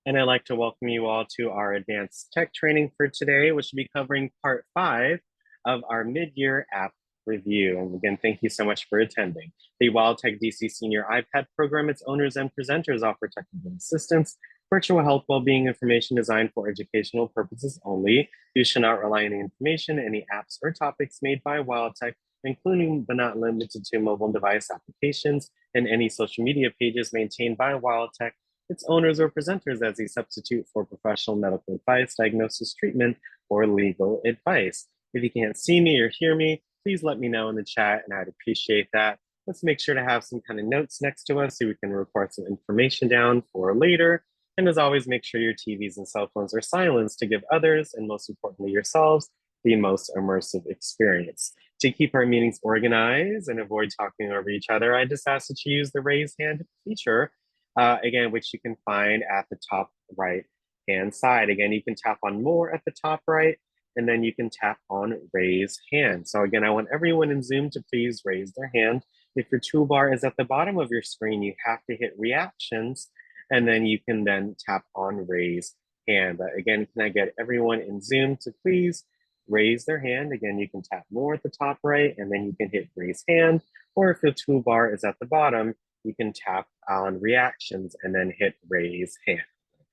And I'd like to welcome you all to our advanced tech training for today, which will be covering part 5 of our mid-year app review. And again, thank you so much for attending. The WildTech DC Senior iPad program, its owners and presenters offer technical assistance, virtual health, well-being information designed for educational purposes only. You should not rely on the information, any apps or topics made by WildTech, including but not limited to mobile device applications and any social media pages maintained by WildTech, its owners or presenters as a substitute for professional medical advice, diagnosis, treatment, or legal advice. If you can't see me or hear me, please let me know in the chat and I'd appreciate that. Let's make sure to have some kind of notes next to us so we can record some information down for later. And as always, make sure your TVs and cell phones are silenced to give others, and most importantly yourselves, the most immersive experience. To keep our meetings organized and avoid talking over each other, I just ask that you use the raise hand feature, again, which you can find at the top right hand side. Again, you can tap on more at the top right, and then you can tap on raise hand. So again, I want everyone in Zoom to please raise their hand. If your toolbar is at the bottom of your screen, you have to hit reactions, and then you can then tap on raise hand. Again, can I get everyone in Zoom to please raise their hand? Again, you can tap more at the top right, and then you can hit raise hand, or if your toolbar is at the bottom, you can tap on reactions and then hit raise hand,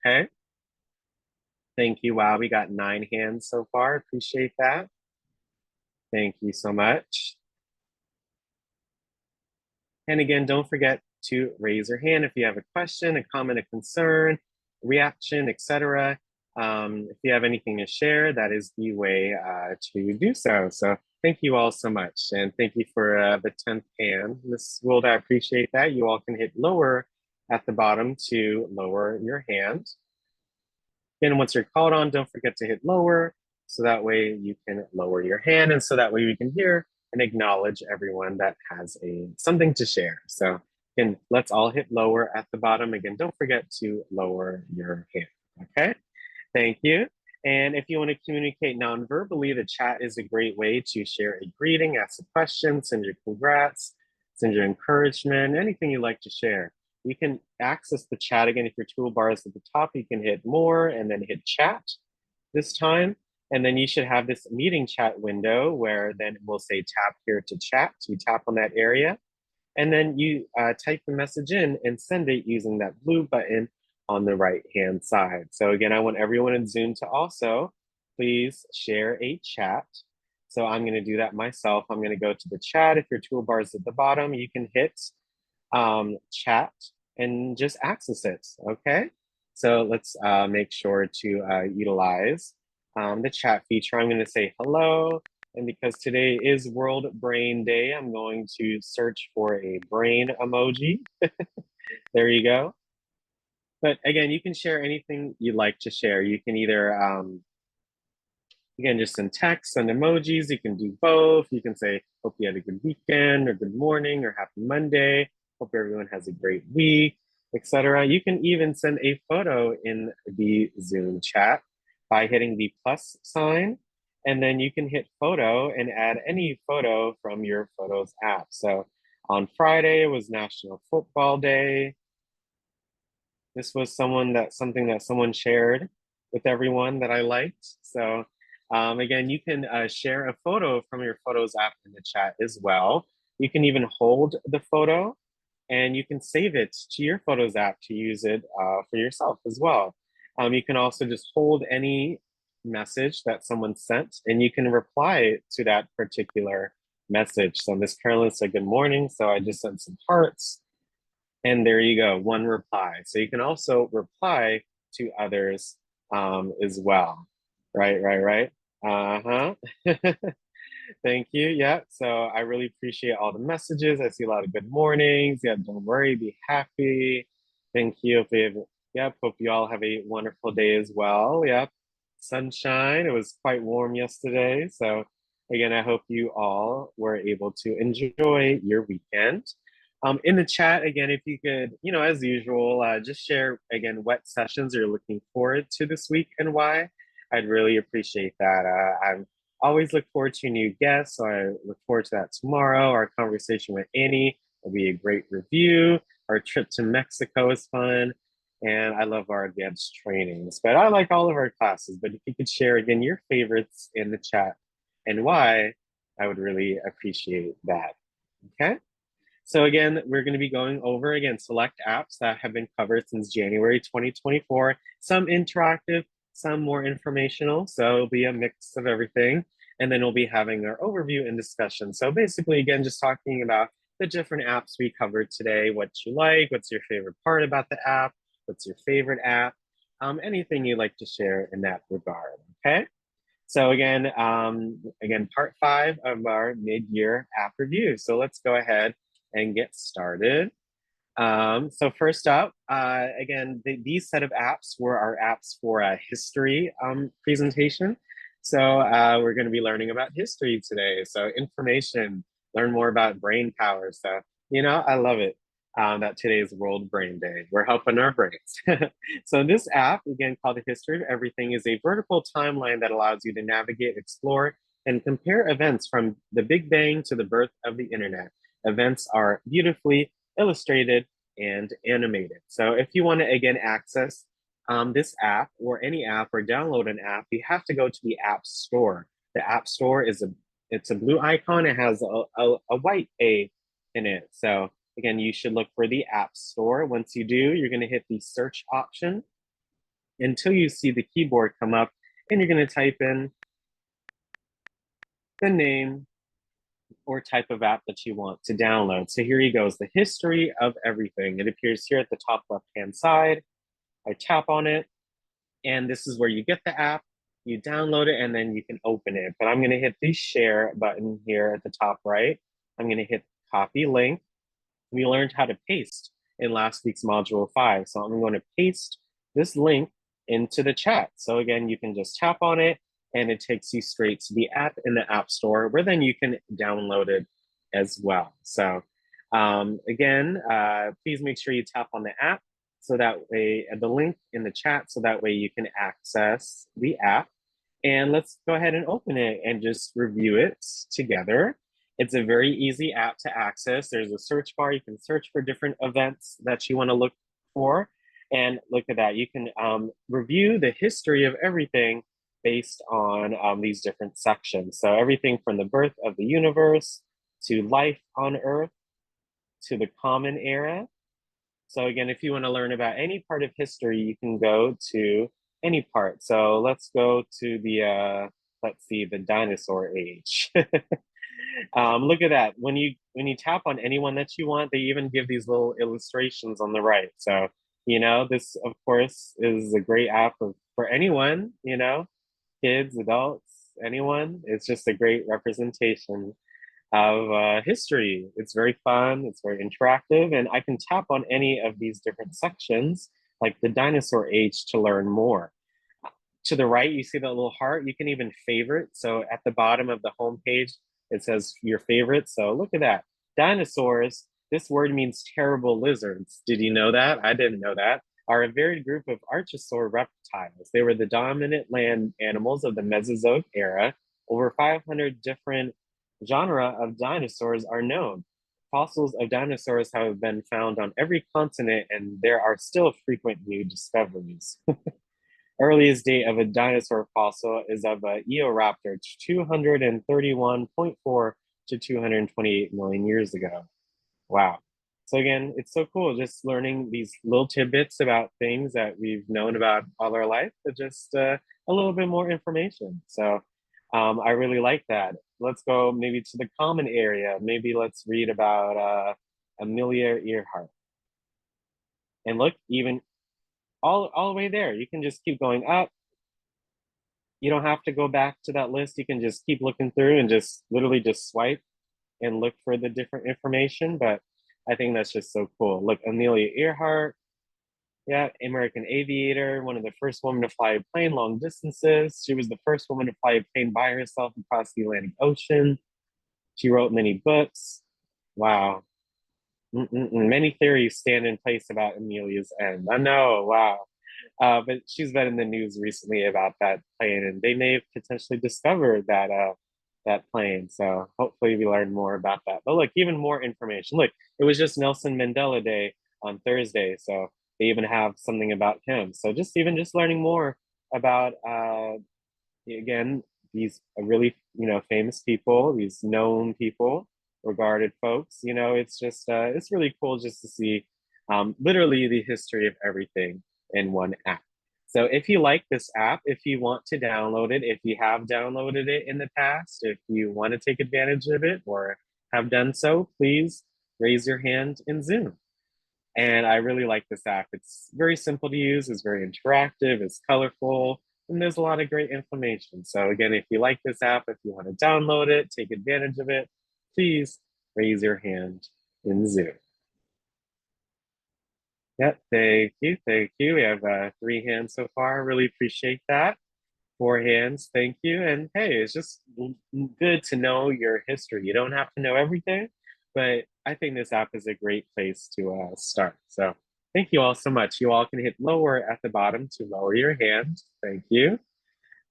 okay? Thank you. Wow, we got 9 hands so far. Appreciate that. Thank you so much. And again, don't forget to raise your hand if you have a question, a comment, a concern, reaction, etc. If you have anything to share, that is the way to do so. So thank you all so much. And thank you for the 10th hand. Miss Gould, I appreciate that. You all can hit lower at the bottom to lower your hand. Again, once you're called on, don't forget to hit lower, so that way you can lower your hand, and so that way we can hear and acknowledge everyone that has something to share. So again, let's all hit lower at the bottom. Again, don't forget to lower your hand, okay? Thank you. And if you want to communicate non-verbally, the chat is a great way to share a greeting, ask a question, send your congrats, send your encouragement, anything you'd like to share. You can access the chat again. If your toolbar is at the top, you can hit more and then hit chat this time. And then you should have this meeting chat window where then we'll say tap here to chat. So you tap on that area and then you type the message in and send it using that blue button on the right hand side. So again, I want everyone in Zoom to also please share a chat. So I'm going to do that myself. I'm going to go to the chat. If your toolbar is at the bottom, you can hit chat and just access it, okay? So let's make sure to utilize the chat feature. I'm gonna say hello, and because today is World Brain Day, I'm going to search for a brain emoji. There you go. But again, you can share anything you'd like to share. You can either, again, just send text, send emojis, you can do both. You can say, hope you had a good weekend, or good morning, or happy Monday. Hope everyone has a great week, etc. You can even send a photo in the Zoom chat by hitting the plus sign, and then you can hit photo and add any photo from your Photos app. So on Friday, it was National Football Day. This was something that someone shared with everyone that I liked. So again, you can share a photo from your Photos app in the chat as well. You can even hold the photo and you can save it to your Photos app to use it for yourself as well. You can also just hold any message that someone sent and you can reply to that particular message. So Miss Carolyn said, good morning. So I just sent some hearts and there you go, one reply. So you can also reply to others as well. Right. Uh-huh. Thank you. Yeah. So I really appreciate all the messages. I see a lot of good mornings. Yeah. Don't worry. Be happy. Thank you. Yep. Hope you all have a wonderful day as well. Yep. Sunshine. It was quite warm yesterday. So again, I hope you all were able to enjoy your weekend. In the chat, again, if you could, as usual, just share, again, what sessions you're looking forward to this week and why. I'd really appreciate that. I'm always look forward to new guests. So I look forward to that tomorrow. Our conversation with Annie will be a great review. Our trip to Mexico is fun. and I love our advanced trainings. But I like all of our classes. But if you could share again your favorites in the chat and why, I would really appreciate that. Okay. So again, we're going to be going over again select apps that have been covered since January 2024. Some interactive, some more informational. So it'll be a mix of everything. And then we'll be having our overview and discussion. So basically, again, just talking about the different apps we covered today, what you like, what's your favorite part about the app, what's your favorite app, anything you'd like to share in that regard, okay? So again, part 5 of our mid-year app review. So let's go ahead and get started. So first up, again, these set of apps were our apps for a history presentation. So we're going to be learning about history today. So information, learn more about brain power. So, I love it that today is World Brain Day. We're helping our brains. So this app, again, called The History of Everything, is a vertical timeline that allows you to navigate, explore, and compare events from the Big Bang to the birth of the internet. Events are beautifully illustrated and animated. So if you want to, again, access this app or any app or download an app, you have to go to the App Store. The App Store it's a blue icon. It has a white A in it. So again, you should look for the App Store. Once you do, you're going to hit the search option until you see the keyboard come up, and you're going to type in the name or type of app that you want to download. So here he goes, The History of Everything. It appears here at the top left-hand side. I tap on it, and this is where you get the app, you download it, and then you can open it. But I'm gonna hit the share button here at the top right. I'm gonna hit copy link. We learned how to paste in last week's module 5. So I'm going to paste this link into the chat. So again, you can just tap on it and it takes you straight to the app in the App Store where then you can download it as well. So again, please make sure you tap on the app so that way, the link in the chat, so that way you can access the app. And let's go ahead and open it and just review it together. It's a very easy app to access. There's a search bar. You can search for different events that you want to look for. And look at that. You can review the history of everything based on these different sections. So everything from the birth of the universe to life on Earth to the Common Era. So again, if you want to learn about any part of history, you can go to any part. So let's go to the dinosaur age. Look at that. When you tap on anyone that you want, they even give these little illustrations on the right. So, this of course is a great app for anyone, kids, adults, anyone. It's just a great representation of history. It's very fun, it's very interactive, and I can tap on any of these different sections, like the dinosaur age, to learn more. To the right, you see that little heart. You can even favorite. So at the bottom of the home page, it says your favorite. So look at that. Dinosaurs, this word means terrible lizards. Did you know that? I didn't know that. Are a varied group of archosaur reptiles. They were the dominant land animals of the Mesozoic era. Over 500 different genera of dinosaurs are known. Fossils of dinosaurs have been found on every continent, and there are still frequent new discoveries. Earliest date of a dinosaur fossil is of a Eoraptor 231.4 to 228 million years ago. Wow. So again, it's so cool just learning these little tidbits about things that we've known about all our life, but just a little bit more information. So I really like that. Let's go maybe to the common area. Maybe let's read about Amelia Earhart. And look, even all the way there, you can just keep going up. You don't have to go back to that list. You can just keep looking through and just literally just swipe and look for the different information. But I think that's just so cool. Look, Amelia Earhart, yeah, American aviator, one of the first women to fly a plane long distances. She was the first woman to fly a plane by herself across the Atlantic Ocean. She wrote many books. Wow. Many theories stand in place about Amelia's end. I know, wow. But she's been in the news recently about that plane, and they may have potentially discovered that plane. So hopefully we learn more about that. But look, even more information. Look, it was just Nelson Mandela Day on Thursday. So they even have something about him. So just learning more about again, these really, famous people, these known people, regarded folks, it's just, it's really cool just to see literally the history of everything in one app. So if you like this app, if you want to download it, if you have downloaded it in the past, if you want to take advantage of it or have done so, please raise your hand in Zoom. And I really like this app. It's very simple to use, it's very interactive, it's colorful, and there's a lot of great information. So again, if you like this app, if you want to download it, take advantage of it, please raise your hand in Zoom. Yep, thank you, thank you. We have 3 hands so far. Really appreciate that. 4 hands, thank you. And hey, it's just good to know your history. You don't have to know everything, but I think this app is a great place to start. So thank you all so much. You all can hit lower at the bottom to lower your hand. Thank you.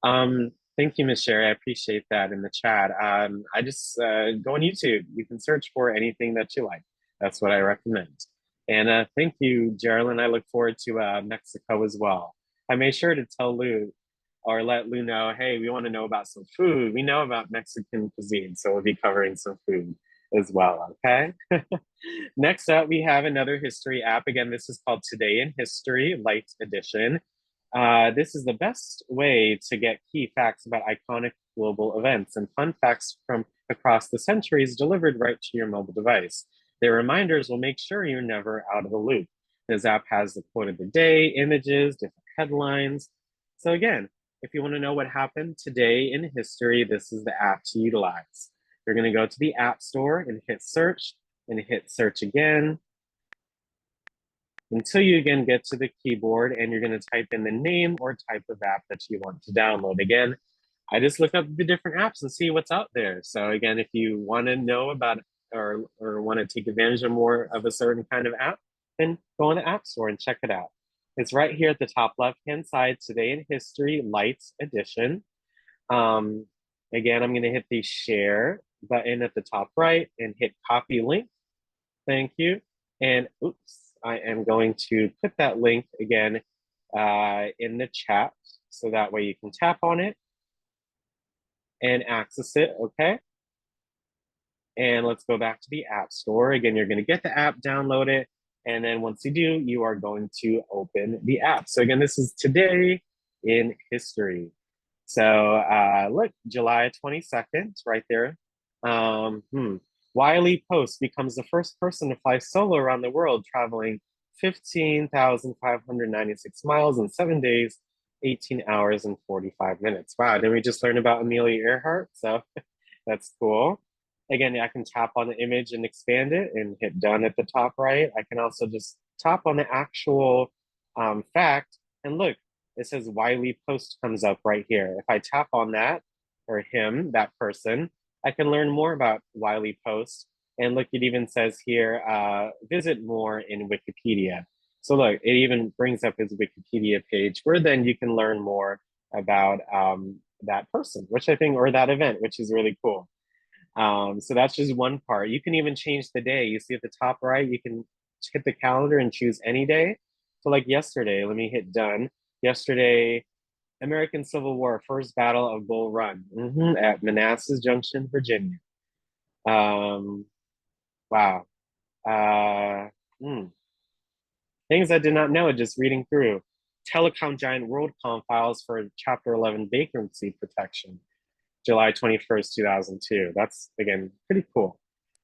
Thank you, Miss Sherry. I appreciate that in the chat. I just go on YouTube. You can search for anything that you like. That's what I recommend. And thank you, Geraldine. I look forward to Mexico as well. I made sure to tell Lou or let Lou know, hey, we want to know about some food. We know about Mexican cuisine, so we'll be covering some food as well, okay? Next up, we have another history app. Again, this is called Today in History, Light Edition. This is the best way to get key facts about iconic global events and fun facts from across the centuries delivered right to your mobile device. Their reminders will make sure you're never out of the loop. This app has the quote of the day, images, different headlines. So again, if you want to know what happened today in history, this is the app to utilize. You're going to go to the App Store and hit search and hit search again until you again get to the keyboard and you're going to type in the name or type of app that you want to download. Again, I just look up the different apps and see what's out there. So again, if you want to know about or want to take advantage of more of a certain kind of app, then go on the App Store and check it out. It's right here at the top left-hand side, Today in History Light Edition. Again, I'm going to hit the share button at the top right and hit copy link. Thank you. And oops, I am going to put that link again in the chat so that way you can tap on it and access it, okay? And let's go back to the App Store. Again, you're going to get the app, download it, and then once you do, you are going to open the app. So again, this is Today in History. So look, July 22nd, right there. Wiley Post becomes the first person to fly solo around the world, traveling 15,596 miles in 7 days, 18 hours and 45 minutes. Wow, did we just learn about Amelia Earhart? So that's cool. Again, I can tap on the image and expand it and hit done at the top right. I can also just tap on the actual fact and look, it says Wiley Post comes up right here. If I tap on that or him, that person, I can learn more about Wiley Post. And look, it even says here, visit more in Wikipedia. So look, it even brings up his Wikipedia page where then you can learn more about that person, which I think, or that event, which is really cool. So that's just one part. You can even change the day. You see at the top right, you can hit the calendar and choose any day. So like yesterday, let me hit done. Yesterday, American Civil War, First Battle of Bull Run at Manassas Junction, Virginia. Wow. Things I did not know just reading through. Telecom giant WorldCom files for Chapter 11 bankruptcy protection. July 21st, 2002. That's, again, pretty cool,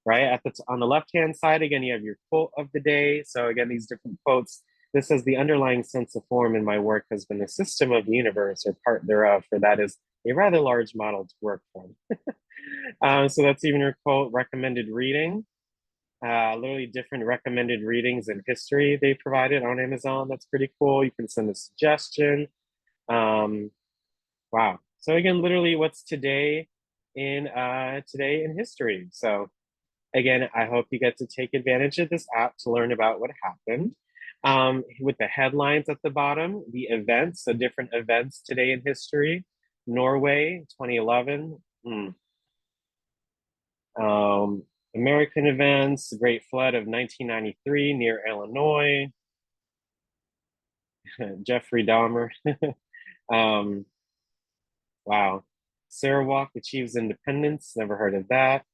right? On the left-hand side, again, you have your quote of the day. So again, these different quotes. This says, the underlying sense of form in my work has been the system of the universe or part thereof, for that is a rather large model to work from. So that's even your quote, recommended reading. Literally different recommended readings in history they provided on Amazon. That's pretty cool. You can send a suggestion. Wow. So again, literally what's today in history. So again, I hope you get to take advantage of this app to learn about what happened. With the headlines at the bottom, the events, the different events today in history. Norway, 2011. American events, the Great Flood of 1993 near Illinois. Jeffrey Dahmer. um, wow. Sarawak achieves independence. Never heard of that.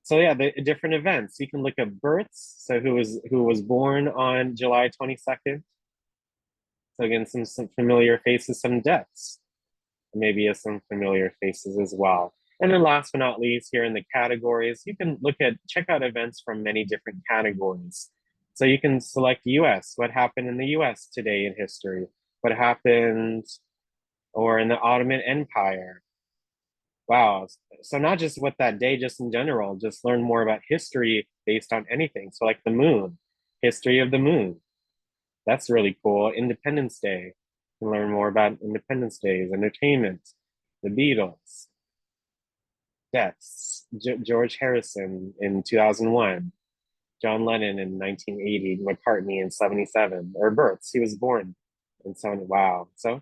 So yeah, the different events. You can look at births. So who was born on July 22nd. So again, some familiar faces, some deaths, maybe some familiar faces as well. And then last but not least, here in the categories, you can check out events from many different categories. So you can select US, what happened in the US today in history, what happened or in the Ottoman Empire. Wow. So not just what that day, just in general, just learn more about history based on anything. So like the moon, history of the moon. That's really cool. Independence Day. You can learn more about Independence Day's entertainment, the Beatles, deaths, George Harrison in 2001, John Lennon in 1980, McCartney in 77, or births. He was born in 70. Wow. So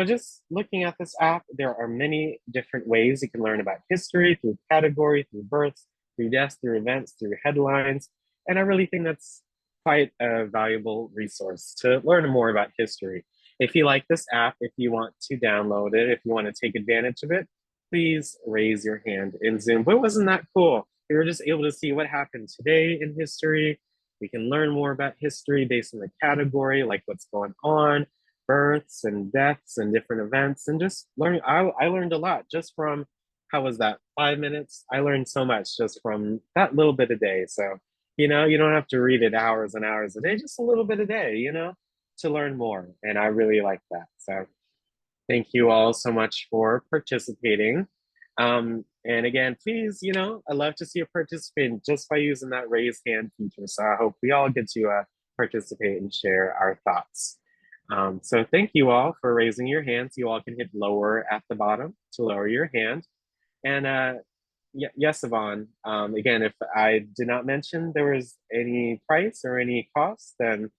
just looking at this app, there are many different ways you can learn about history through category, through births, through deaths, through events, through headlines. And I really think that's quite a valuable resource to learn more about history. If you like this app, if you want to download it, if you want to take advantage of it, please raise your hand in Zoom. But wasn't that cool? We were just able to see what happened today in history. We can learn more about history based on the category, like what's going on, births and deaths and different events, and just learning. I learned a lot just from, how was that, 5 minutes? I learned so much just from that little bit a day. So, you don't have to read it hours and hours a day, just a little bit a day, to learn more. And I really like that. So thank you all so much for participating. And again, please, I love to see a participant just by using that raise hand feature. So I hope we all get to participate and share our thoughts. So thank you all for raising your hands. You all can hit lower at the bottom to lower your hand. And yes, Yvonne, again, if I did not mention there was any price or any cost, then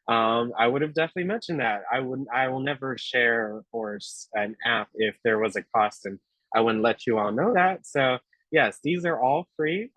I would have definitely mentioned that. I will never share, of course, an app if there was a cost, and I wouldn't let you all know that. So yes, these are all free,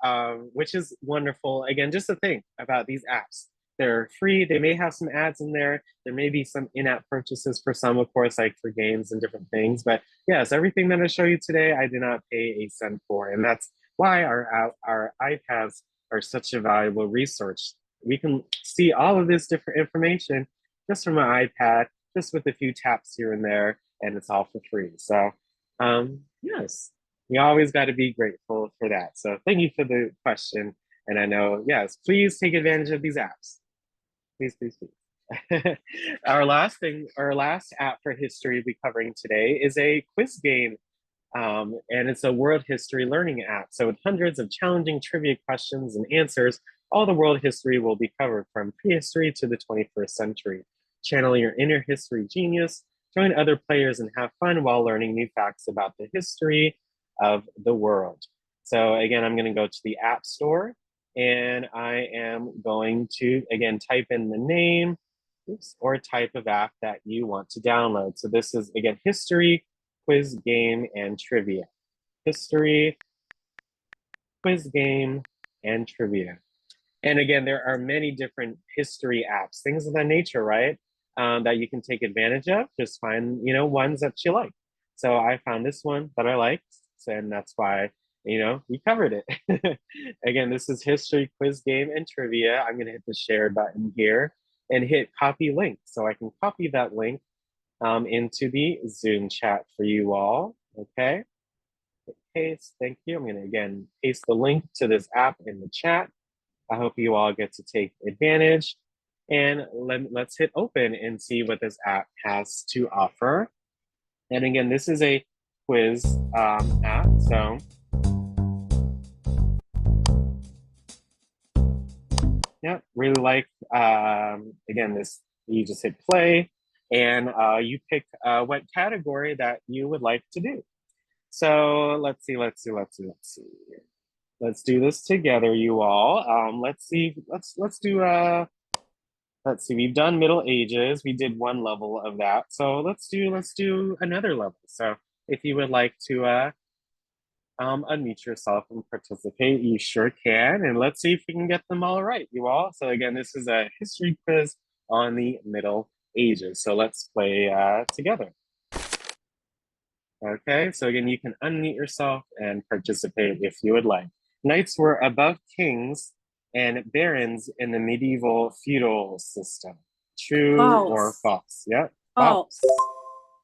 which is wonderful. Again, just to think about these apps. They're free. They may have some ads in there. There may be some in-app purchases for some, of course, like for games and different things. But yes, everything that I show you today, I did not pay a cent for. And that's why our iPads are such a valuable resource. We can see all of this different information just from an iPad, just with a few taps here and there, and it's all for free. So yes, you always got to be grateful for that. So thank you for the question. And I know, yes, please take advantage of these apps. Please, please, please. Our last app for history we'll be covering today is a quiz game. And it's a world history learning app. So with hundreds of challenging trivia questions and answers, all the world history will be covered from prehistory to the 21st century. Channel your inner history genius, join other players and have fun while learning new facts about the history of the world. So again, I'm gonna go to the App Store and I am going to, again, type in the name, or type of app that you want to download. So this is, again, history, quiz, game, and trivia. History, quiz, game, and trivia. And again, there are many different history apps, things of that nature, right? That you can take advantage of. Just find, ones that you like. So I found this one that I liked, and that's why, we covered it. Again, this is history, quiz, game, and trivia. I'm gonna hit the share button here and hit copy link. So I can copy that link into the Zoom chat for you all, okay? Paste, thank you. I'm gonna, again, paste the link to this app in the chat. I hope you all get to take advantage. And let's hit open and see what this app has to offer. And again, this is a quiz app. So yeah, really like, again, this, you just hit play and you pick what category that you would like to do. So let's see. Let's do this together, you all. Let's see. Let's do. Let's see. We've done Middle Ages. We did one level of that. So let's do another level. So if you would like to unmute yourself and participate, you sure can. And let's see if we can get them all right, you all. So again, this is a history quiz on the Middle Ages. So let's play together. Okay, so again, you can unmute yourself and participate if you would like. Knights were above kings and barons in the medieval feudal system. True or false? Yep, false.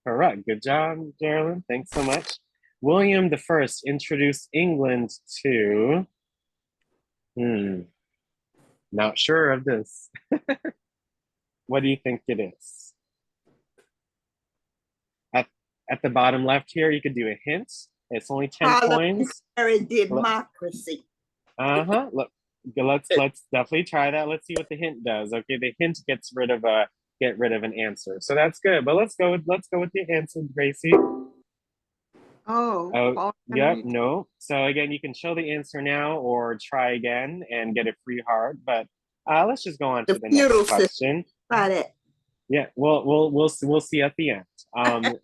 Correct. Good job, Geraldine. Thanks so much. William I introduced England to, not sure of this. What do you think it is? At the bottom left here, you could do a hint. It's only 10 points. Democracy. Look, let's definitely try that. Let's see what the hint does. Okay, the hint gets rid of an answer, so that's good. But let's go with the answer, Gracie. Oh, yep, no. So again, you can show the answer now or try again and get a free heart. But let's just go on to the next question. Got it. Yeah, we'll see at the end.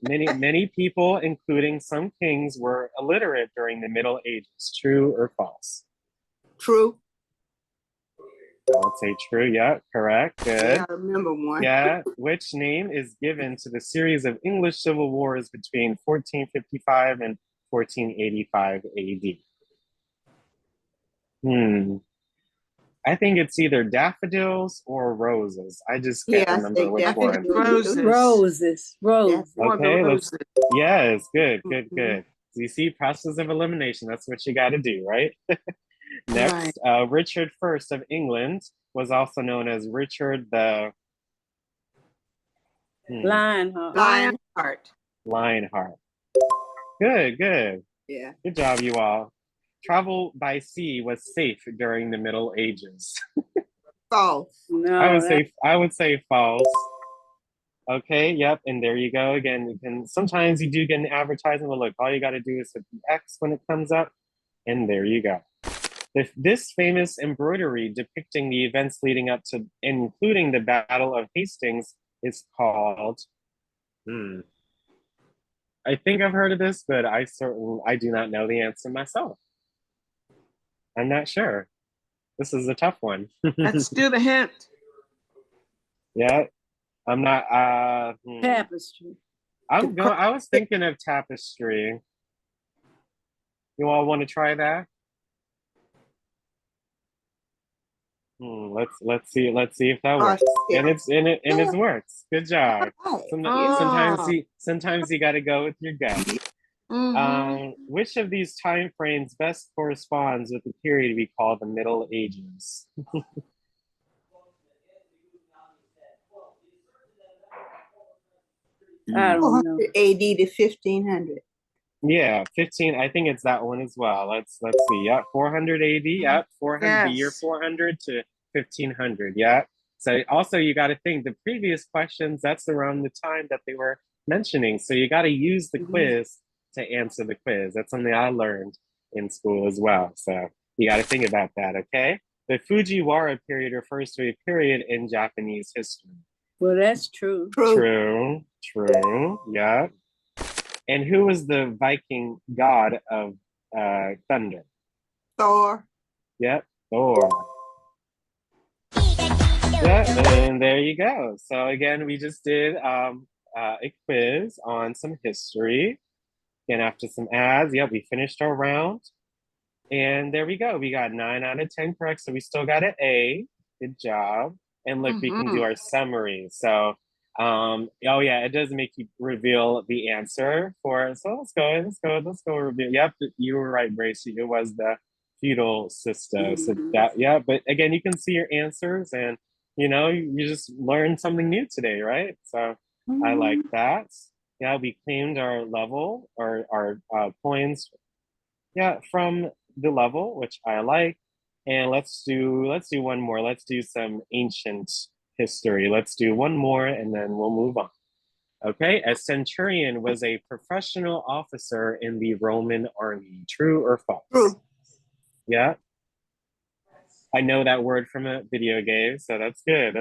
Many people, including some kings, were illiterate during the Middle Ages. True or false? True. I would say true. Yeah, correct. Good. Yeah, I remember one. Yeah. Which name is given to the series of English civil wars between 1455 and 1485 AD? I think it's either daffodils or roses. I just can't remember which one. Roses. Okay, yes, good. So you see, process of elimination, that's what you got to do, right? Next, Richard I of England was also known as Richard the Lionheart. Lionheart. Good. Yeah. Good job, you all. Travel by sea was safe during the Middle Ages. False. No, I would say false. Okay, yep, and there you go again. And sometimes you do get an advertisement, but look, all you got to do is hit the X when it comes up, and there you go. This famous embroidery depicting the events leading up to, including the Battle of Hastings, is called. I think I've heard of this, but I do not know the answer myself. I'm not sure. This is a tough one. Let's do the hint. Yeah, I'm not. Tapestry. I was thinking of tapestry. You all want to try that? Let's see if that works. And it works. Good job. Sometimes you got to go with your gut. Which of these time frames best corresponds with the period we call the Middle Ages? I don't know. AD to 1500. Yeah, 15. I think it's that one as well. Let's see. Yeah, 400 AD. Yep, 400 the year 400 to 1500. Yeah. So also you got to think the previous questions. That's around the time that they were mentioning. So you got to use the quiz to answer the quiz. That's something I learned in school as well. So you got to think about that. Okay. The Fujiwara period refers to a period in Japanese history. Well, that's true. True. Yeah. And who was the Viking god of thunder? Thor. Yep, Thor. Yeah, and there you go. So again, we just did a quiz on some history. And after some ads, we finished our round. And there we go. We got 9 out of 10 correct. So we still got an A. Good job. And look, we can do our summary. So it does make you reveal the answer for it. So let's go reveal. Yep, you were right, Gracie. It was the feudal system. So but again, you can see your answers and you just learned something new today, right? So I like that. Yeah, we claimed our level or our points from the level, which I like. And let's do one more. Let's do some ancient history. Let's do one more and then we'll move on. Okay, a centurion was a professional officer in the Roman army. True or false? True. Yeah. I know that word from a video game, so that's good.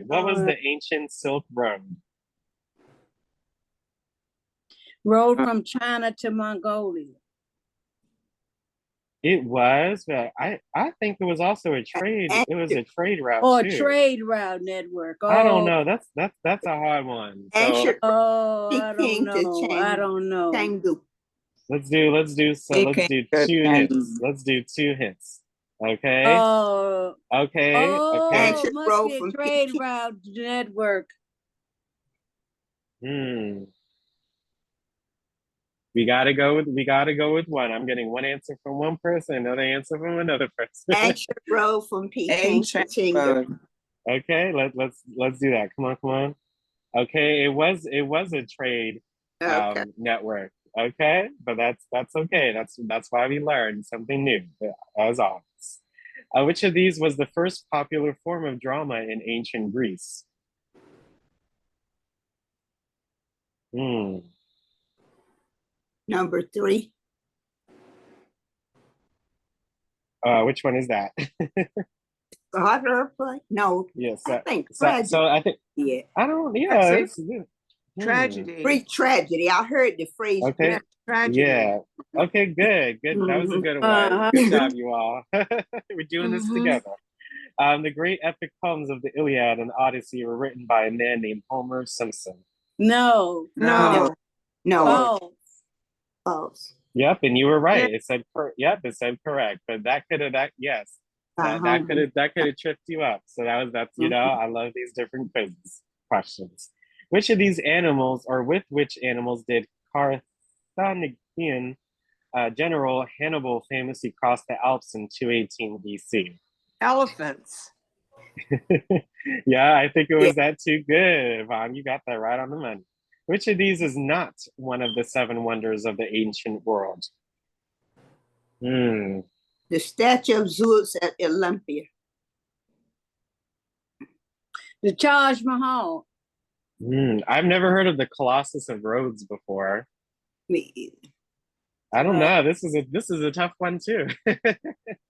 What was the ancient Silk Road? Road from China to Mongolia. It was, but I think it was also a trade. It was a trade route Or too. trade route network. I don't Oh, know. That's a hard one. So Ancient oh, I don't Peking to know. I don't know. Chengdu. let's do two hints. Let's do two hints. Okay. Oh, Okay. Okay. Ancient must road be a from trade Peking. route network. Hmm. We gotta go with one. I'm getting one answer from one person, another answer from another person. Ancient road from Peking to Chengdu. Okay, let's do that. Come on. Okay, it was a trade Okay. network. Okay, but that's okay. That's why we learned something new, as always. Which of these was the first popular form of drama in ancient Greece? Hmm. Number 3. Which one is that? Other play? No, Yes. I think So tragedy. I think Yeah. I don't. I'd Yeah. say Hmm. tragedy. Greek tragedy. I heard the phrase. Okay. Yeah, tragedy. Yeah. Okay, good. That was a good one. Uh-huh. Good job, you all. We're doing this Mhm. together. The great epic poems of the Iliad and Odyssey were written by a man named Homer Simpson. No. No. No. False. False. Yep, and you were right. Yeah. It said it said correct, but that could have yes. Uh-huh. That could have tripped you up. So that's I love these different questions. Which of these animals or with which animals did Carthaginian General Hannibal famously crossed the Alps in 218 BC? Elephants. Yeah, I think it was that too. Good, Yvonne. You got that right on the money. Which of these is not one of the seven wonders of the ancient world? Hmm. The statue of Zeus at Olympia. The Taj Mahal. I've never heard of the Colossus of Rhodes before. Me either. I don't know. This is a tough one too.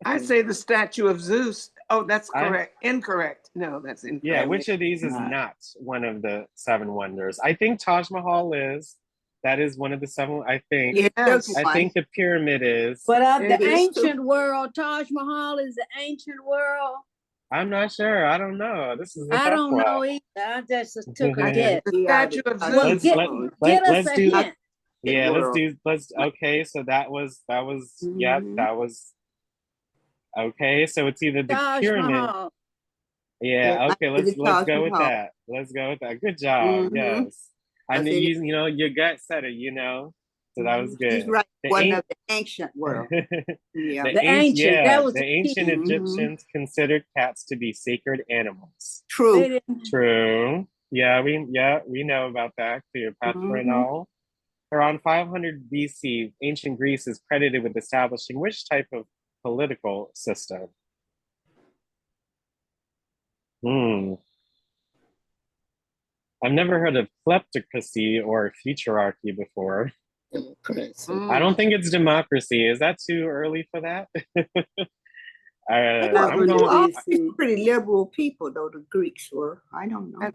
I say the statue of Zeus. Oh, that's correct. Incorrect. No, that's incorrect. Yeah, which of these is not one of the seven wonders? I think Taj Mahal is. That is one of the seven. I think. Yes. I think the pyramid is. But It the is ancient world, Taj Mahal is the ancient world. I'm not sure. I don't know. This is a I tough don't one. know either. I just took a guess. The statue of Well, Zeus. get us a hint. Yeah, let's okay, so that was yeah, that was okay, so it's either the Taj pyramid. Mahal. Yeah, okay, let's go with Mahal. that. Let's go with that. Good job. Yes. I knew you know your gut said it, so that was good. He's right. The One an- of the ancient world. Yeah. The ancient, that was the the ancient key. Egyptians considered cats to be sacred animals. They True. didn't. True. Yeah, we know about that. Cleopatra and all. Around 500 BC, ancient Greece is credited with establishing which type of political system? I've never heard of kleptocracy or futurarchy before. I don't think it's democracy. Is that too early for that? I'm going. Pretty liberal people, though the Greeks were. I don't know.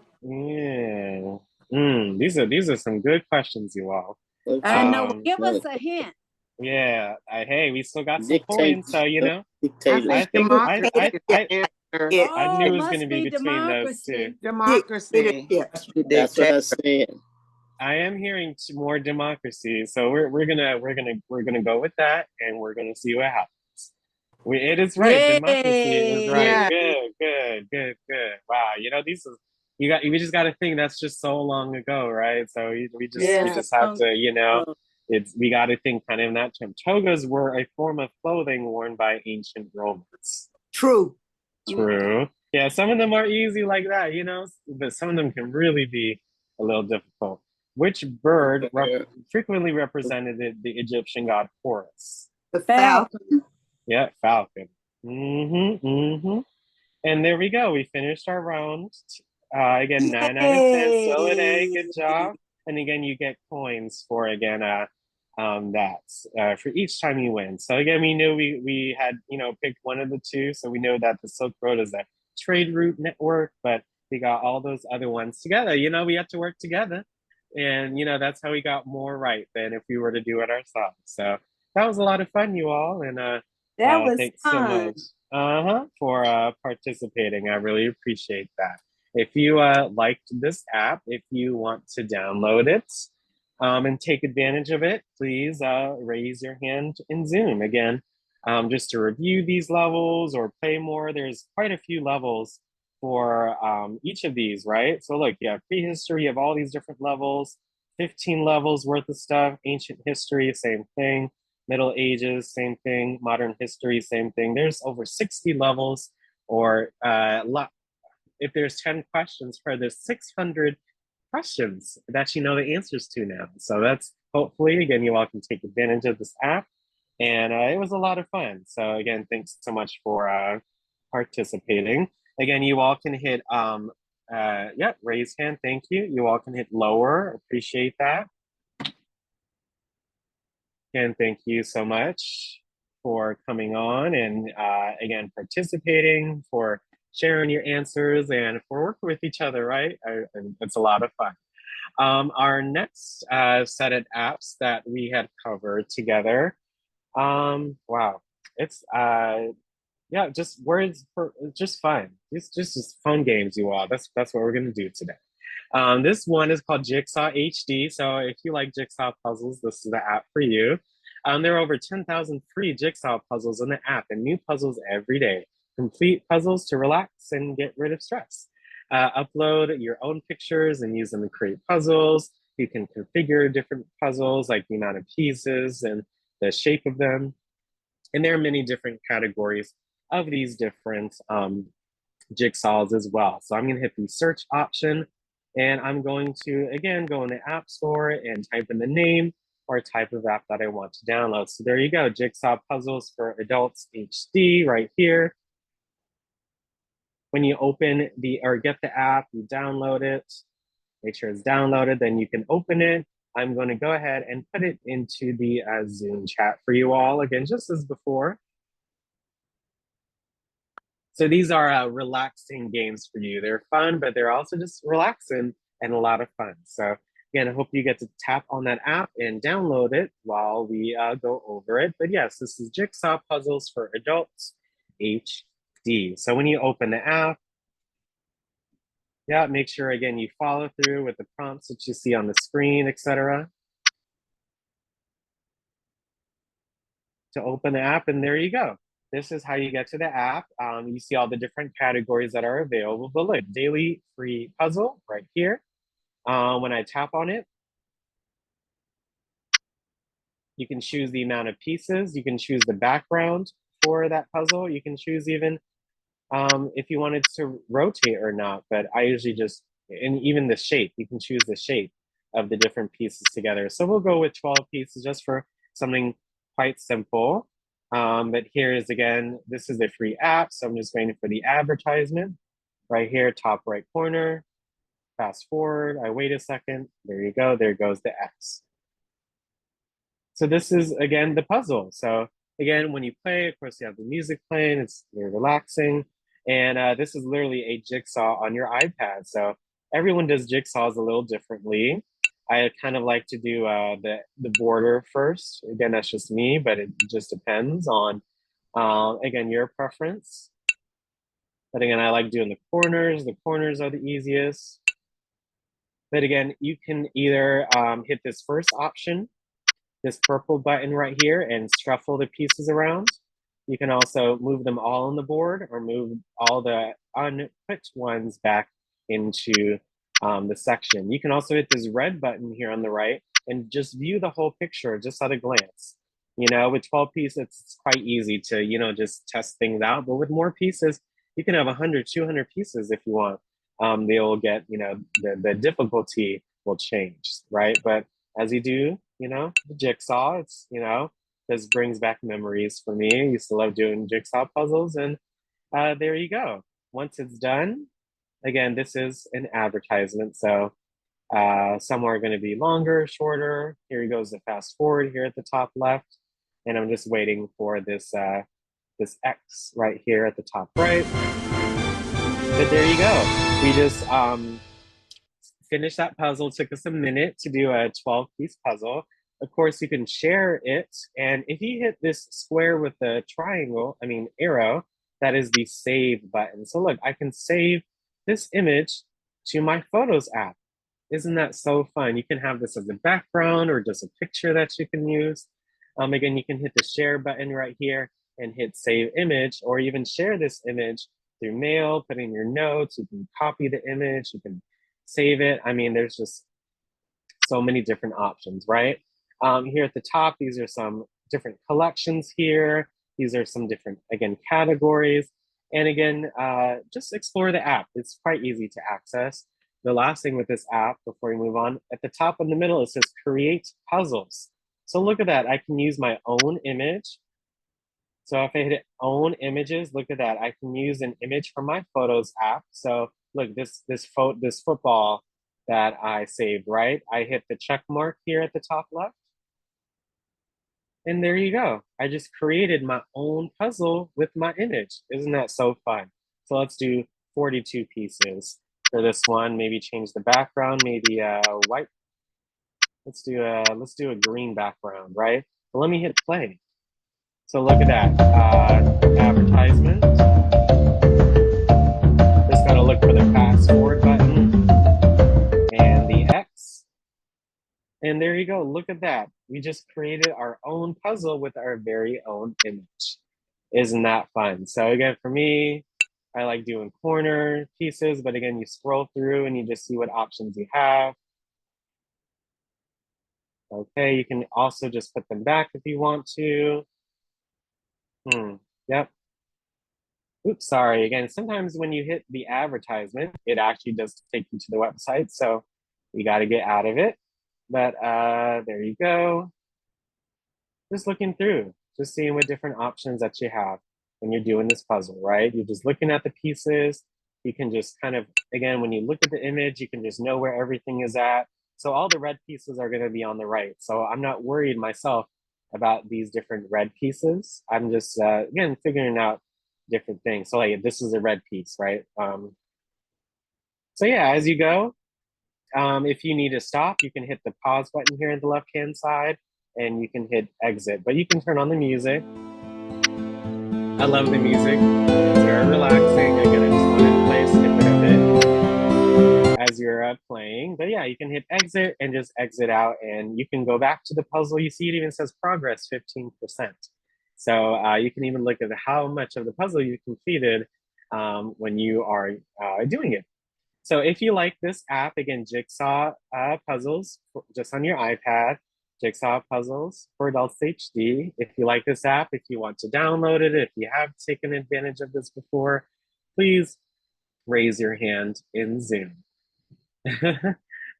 Yeah. These are some good questions, you all. I know. Give us a hint. Yeah. Hey, we still got some points, so I I knew it was going to be between those two. Democracy. That's what I'm saying. I am hearing more democracy, so we're gonna go with that, and we're gonna see what happens. It is right. Yay. Democracy is right. Yeah. Good. Wow. We just got to think that's just so long ago, right? So we just have to, we got to think kind of in that term. Togas were a form of clothing worn by ancient Romans. True. Yeah, some of them are easy like that, but some of them can really be a little difficult. Which bird frequently represented the Egyptian god Horus? The falcon. Yeah, falcon. And there we go. We finished our round. Again, 9 out of 10. Still an A. Good job. And again, you get coins for for each time you win. So again, we knew we had picked one of the two, so we know that the Silk Road is a trade route network, but we got all those other ones together. We have to work together, and that's how we got more right than if we were to do it ourselves. So that was a lot of fun, you all, and That was Thanks so fun. much. For participating. I really appreciate that. If you liked this app, if you want to download it and take advantage of it, please raise your hand in Zoom. Again, just to review these levels or play more, there's quite a few levels for each of these, right? So look, you have prehistory, you have all these different levels, 15 levels worth of stuff, ancient history, same thing, Middle Ages, same thing, modern history, same thing. There's over 60 levels, or if there's 10 questions per, there's 600 questions that you know the answers to now. So that's hopefully, again, you all can take advantage of this app. And it was a lot of fun. So again, thanks so much for participating. Again, you all can hit, raise hand, thank you. You all can hit lower, appreciate that. Again, thank you so much for coming on and again, participating, for sharing your answers and for working with each other, right? It's a lot of fun. Our next set of apps that we had covered together, wow, it's just words for just fun. Just fun games, you all. That's what we're gonna do today. This one is called Jigsaw HD. So if you like jigsaw puzzles, this is the app for you. There are over 10,000 free jigsaw puzzles in the app and new puzzles every day. Complete puzzles to relax and get rid of stress. Upload your own pictures and use them to create puzzles. You can configure different puzzles, like the amount of pieces and the shape of them. And there are many different categories of these different jigsaws as well. So I'm gonna hit the search option and I'm going to, again, go in the App Store and type in the name or type of app that I want to download. So there you go, Jigsaw Puzzles for Adults HD right here. When you open or get the app, you download it, make sure it's downloaded, then you can open it. I'm going to go ahead and put it into the Zoom chat for you all, again, just as before. So these are relaxing games for you. They're fun, but they're also just relaxing and a lot of fun. So again, I hope you get to tap on that app and download it while we go over it. But yes, this is Jigsaw Puzzles for Adults HD. So when you open the app, make sure, again, you follow through with the prompts that you see on the screen, etc. to open the app, and there you go. This is how you get to the app. You see all the different categories that are available. But look, daily free puzzle right here. When I tap on it, you can choose the amount of pieces. You can choose the background for that puzzle. You can choose even if you wanted to rotate or not, but I usually just, and even the shape, you can choose the shape of the different pieces together. So we'll go with 12 pieces just for something quite simple. But here is, again, this is a free app. So I'm just waiting for the advertisement right here, top right corner. Fast forward, I wait a second. There you go, there goes the X. So this is, again, the puzzle. So again, when you play, of course, you have the music playing, it's very relaxing. And this is literally a jigsaw on your iPad. So everyone does jigsaws a little differently. I kind of like to do the border first. Again, that's just me, but it just depends on, again, your preference. But again, I like doing the corners. The corners are the easiest. But again, you can either hit this first option, this purple button right here, and shuffle the pieces around. You can also move them all on the board or move all the unput ones back into the section. You can also hit this red button here on the right and just view the whole picture just at a glance. You know, with 12 pieces, it's quite easy to, you know, just test things out. But with more pieces, you can have 100, 200 pieces if you want. They will get, you know, the difficulty will change, right? But as you do, you know, the jigsaw, it's, you know, this brings back memories for me. I used to love doing jigsaw puzzles, and there you go. Once it's done, again, this is an advertisement. So some are going to be longer, shorter. Here goes the fast forward here at the top left. And I'm just waiting for this, this X right here at the top right. But there you go. We just finished that puzzle. It took us a minute to do a 12-piece puzzle. of course, you can share it. And if you hit this square with the triangle, arrow, that is the save button. So look, I can save this image to my Photos app. Isn't that so fun? You can have this as a background or just a picture that you can use. Again, you can hit the share button right here and hit save image, or even share this image through mail, put in your notes, you can copy the image, you can save it. There's just so many different options, right? Here at the top, these are some different collections here. These are some different, again, categories. And again, just explore the app. It's quite easy to access. The last thing with this app, before we move on, at the top in the middle, it says create puzzles. So look at that, I can use my own image. So if I hit own images, look at that. I can use an image from my Photos app. So look, this football that I saved, right? I hit the check mark here at the top left. And there you go. I just created my own puzzle with my image. Isn't that so fun? So let's do 42 pieces for this one. Maybe change the background, maybe white. Let's do a green background, right? But let me hit play. So look at that, advertisement. Just gotta look for the fast forward button and the X. And there you go, look at that. We just created our own puzzle with our very own image. Isn't that fun? So again, for me, I like doing corner pieces, but again, you scroll through and you just see what options you have. Okay, you can also just put them back if you want to. Yep. Oops, sorry. Again, sometimes when you hit the advertisement, it actually does take you to the website. So you got to get out of it. But there you go. Just looking through, just seeing what different options that you have when you're doing this puzzle, right? You're just looking at the pieces. You can just kind of, again, when you look at the image, you can just know where everything is at. So all the red pieces are going to be on the right. So I'm not worried myself about these different red pieces. I'm just, again, figuring out different things. So like, this is a red piece, right? So yeah, as you go, if you need to stop, you can hit the pause button here on the left-hand side and you can hit exit, but you can turn on the music. I love the music, it's very relaxing. Again, I just wanted to play a snippet of it as you're playing, but yeah, you can hit exit and just exit out and you can go back to the puzzle. You see it even says progress 15%. So you can even look at how much of the puzzle you completed when you are doing it. So if you like this app, again, Jigsaw Puzzles, just on your iPad, Jigsaw Puzzles for Adults HD. If you like this app, if you want to download it, if you have taken advantage of this before, please raise your hand in Zoom.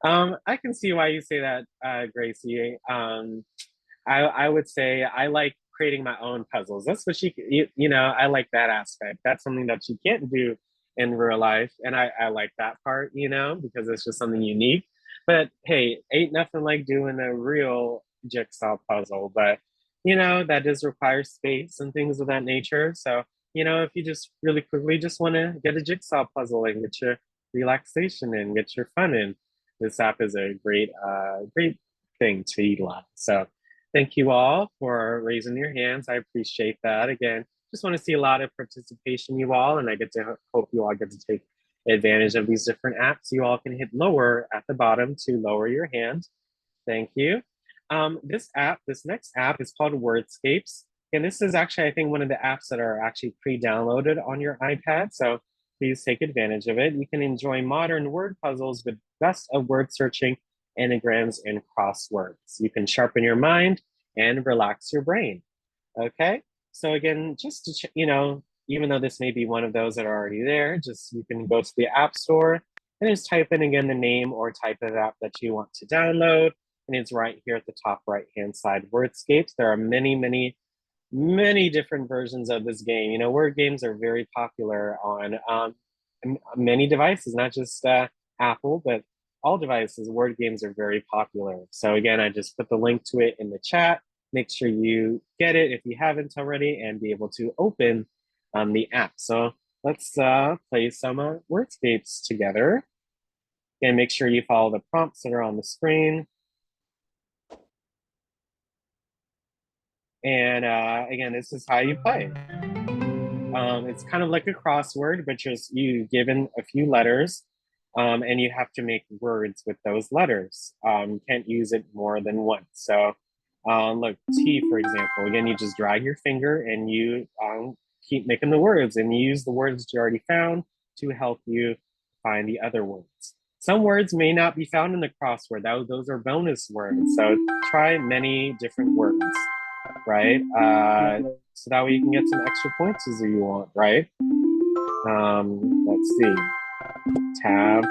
I can see why you say that, Gracie. I would say I like creating my own puzzles. That's what I like that aspect. That's something that you can't do in real life. And I like that part, because it's just something unique. But hey, ain't nothing like doing a real jigsaw puzzle. But, that does require space and things of that nature. So, if you just really quickly just want to get a jigsaw puzzle and get your relaxation in, get your fun in, this app is a great thing to utilize. So thank you all for raising your hands. I appreciate that. Again, just want to see a lot of participation, you all, and I hope you all get to take advantage of these different apps. You all can hit lower at the bottom to lower your hand. Thank you. This next app is called Wordscapes. And this is actually, I think, one of the apps that are actually pre-downloaded on your iPad. So please take advantage of it. You can enjoy modern word puzzles with best of word searching, anagrams, and crosswords. You can sharpen your mind and relax your brain. Okay. So again, just to, even though this may be one of those that are already there, you can go to the App Store and just type in again the name or type of app that you want to download. And it's right here at the top right-hand side, Wordscapes. There are many, many, many different versions of this game. Word games are very popular on many devices, not just Apple, but all devices. Word games are very popular. So again, I just put the link to it in the chat. Make sure you get it if you haven't already and be able to open the app. So let's play some Wordscapes together. And make sure you follow the prompts that are on the screen. And again, this is how you play. It's kind of like a crossword, but just you given a few letters, and you have to make words with those letters. You can't use it more than once. So look, T, for example, again, you just drag your finger and you keep making the words and you use the words that you already found to help you find the other words. Some words may not be found in the crossword. Those are bonus words. So try many different words, right? So that way you can get some extra points as you want, right? Let's see. Tab,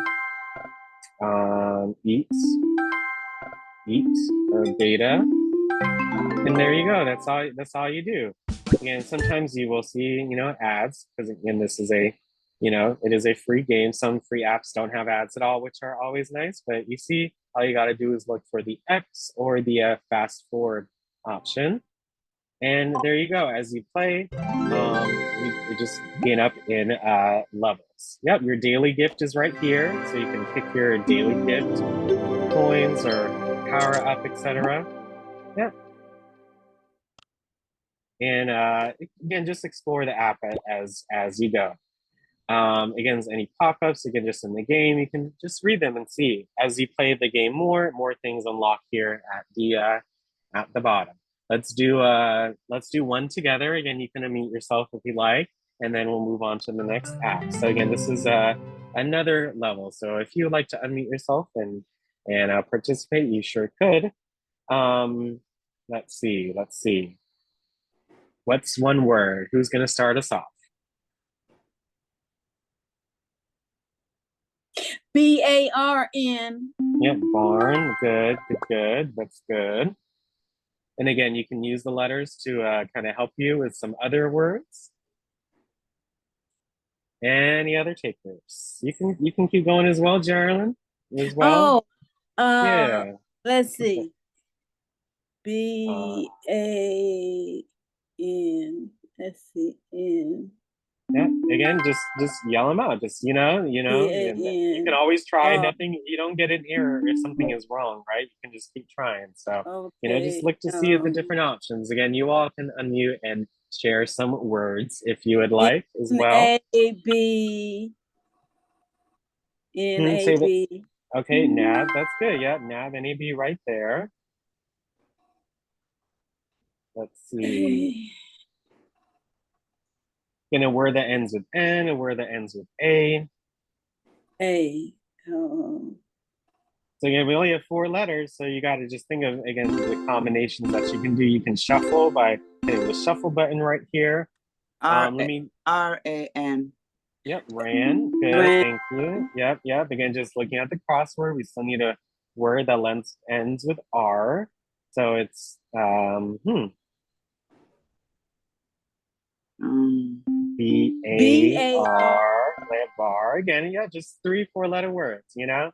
eat, or data. And there you go. That's all you do. Again, sometimes you will see, ads, because again, this is a, it is a free game. Some free apps don't have ads at all, which are always nice. But you see, all you got to do is look for the X or the fast forward option. And there you go. As you play, you just gain up in levels. Yep, your daily gift is right here. So you can pick your daily gift, coins or power up, etc. Yep. And again, just explore the app as you go. Again, any pop-ups, again, just in the game, you can just read them and see. As you play the game more things unlock here at the bottom. Let's do one together. Again, you can unmute yourself if you like, and then we'll move on to the next app. So again, this is another level. So if you would like to unmute yourself and participate, you sure could. Let's see. What's one word? Who's gonna start us off? BARN. Yep, barn. Good. That's good. And again, you can use the letters to kind of help you with some other words. Any other takers? You can keep going as well, Geraldine, as well. Yeah. Let's see. BAN. Let's see. N. Yeah. Again, just yell them out. Just you can always try. Nothing. You don't get an error if something is wrong, right? You can just keep trying. So just look to see the different options. Again, you all can unmute and share some words if you would like as well. NAB. NAB. Okay, NAB. That's good. Yeah, NAB, NAB, right there. Let's see. And a word that ends with N, a word that ends with A. A. So again, we only have 4 letters, so you got to just think of, again, the combinations that you can do. You can shuffle by hitting the shuffle button right here. RAN. Yep, ran. Good, thank you. Yep. Again, just looking at the crossword, we still need a word that ends with R. So it's B-A-R, bar. Again, yeah, just 3-4 letter words, And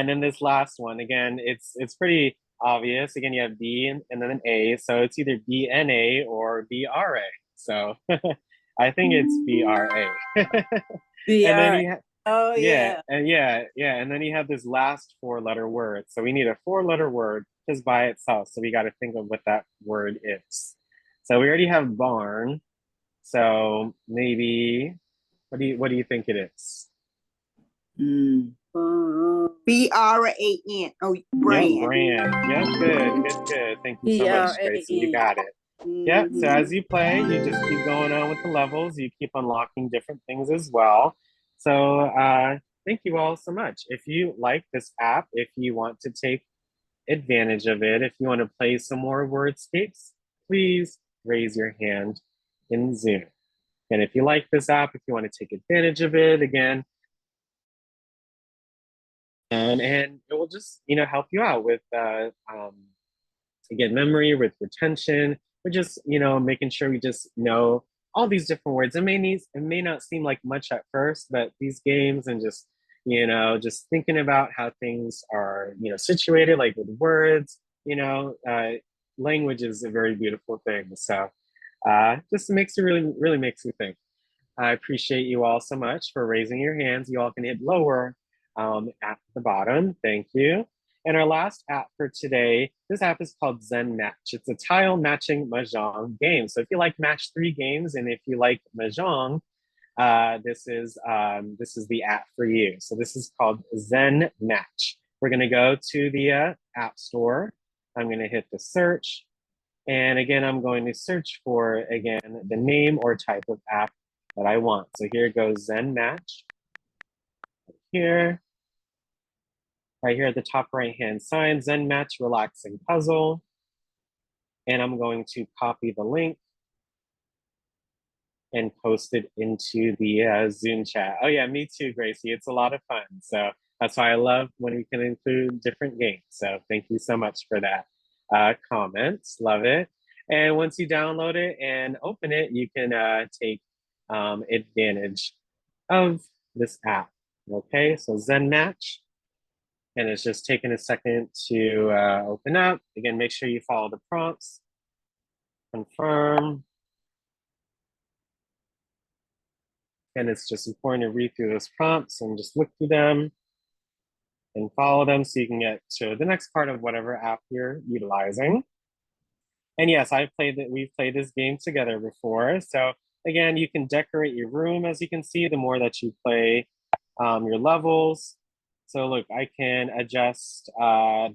then this last one, again, it's pretty obvious. Again, you have B and then an A, so it's either B-N-A or B-R-A. So I think it's B-R-A. B-R-A. Oh, yeah. And then you have this last 4-letter word. So we need a 4-letter word just by itself. So we got to think of what that word is. So we already have barn. So maybe, what do you think it is? BRAN. Oh, brand. Yeah, brand. Yeah, good. Thank you so much, Tracy. You got it. Yeah, so as you play, you just keep going on with the levels. You keep unlocking different things as well. So thank you all so much. If you like this app, if you want to take advantage of it, if you want to play some more wordscapes, please raise your hand in Zoom. And if you like this app, if you want to take advantage of it, again, and it will just help you out with again, memory, with retention, but just making sure we just know all these different words. It may not seem like much at first, but these games and just just thinking about how things are situated, like with words, language is a very beautiful thing. So just really makes me think. I appreciate you all so much for raising your hands. You all can hit lower at the bottom. Thank you. And our last app for today, this app is called Zen Match. It's a tile matching mahjong game. So if you like match 3 games and if you like mahjong, this is the app for you. So this is called Zen Match. We're gonna go to the App Store. I'm gonna hit the search. And again, I'm going to search for, again, the name or type of app that I want. So here goes Zen Match. Here. Right here at the top right-hand side, Zen Match Relaxing Puzzle. And I'm going to copy the link and post it into the Zoom chat. Oh yeah, me too, Gracie. It's a lot of fun. So that's why I love when we can include different games. So thank you so much for that comment. Love it. And once you download it and open it, you can take advantage of this app. Okay, so Zen Match. And it's just taking a second to open up. Again, make sure you follow the prompts. Confirm. And it's just important to read through those prompts and just look through them and follow them so you can get to the next part of whatever app you're utilizing. And yes, we've played this game together before. So again, you can decorate your room, as you can see, the more that you play your levels. So look, I can adjust